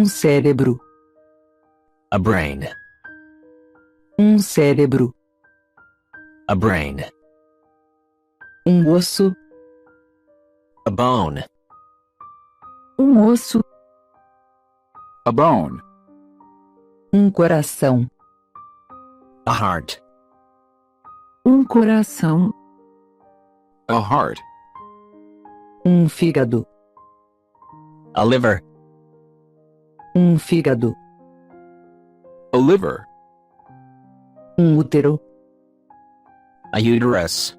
cérebro. A brain. Cérebro. A brain. Osso. A bone. Osso. A bone. Coração. A heart. Coração. A heart. Fígado. A liver. Fígado. A liver. Útero. A uterus.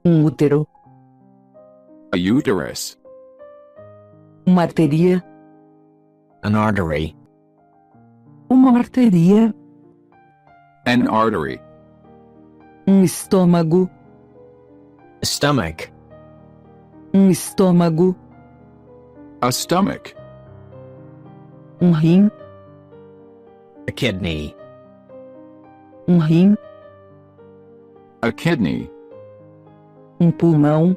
Útero. A uterus. Uma arteria. An artery. Uma arteria. An artery. Estômago. A stomach. Estômago. A stomach. Rim. A kidney. Rim. A kidney. Pulmão.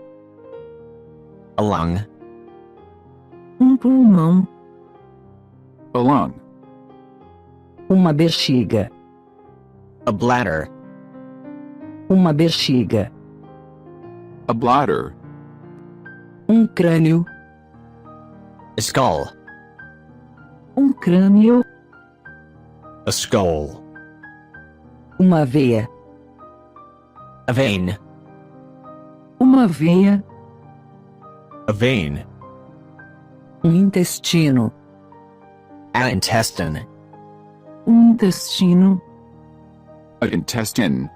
A lung. Pulmão. A lung. Uma bexiga. A bladder. Uma bexiga. A bladder. Crânio. A skull. Crânio. A skull. Uma veia. A vein. Uma veia. A vein. Intestino. A intestine. Intestino. An intestine.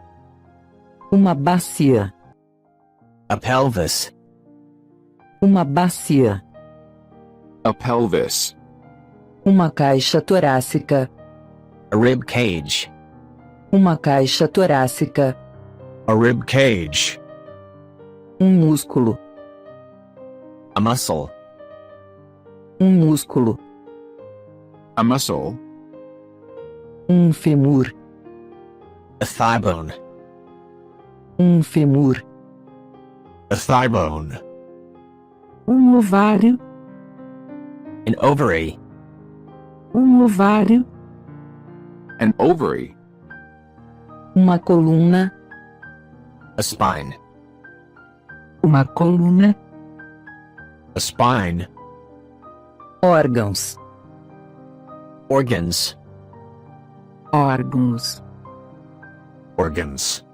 Uma bacia. A pelvis. Uma bacia. A pelvis. Uma caixa torácica. A rib cage. Uma caixa torácica. A rib cage. Músculo. A muscle. Músculo. A muscle. Fêmur. A thigh bone. Fêmur. A thigh bone. Ovário. An ovary. Ovário. An ovary. Uma coluna. A spine. Uma coluna. A spine. Órgãos. Organs. Órgãos. Organs.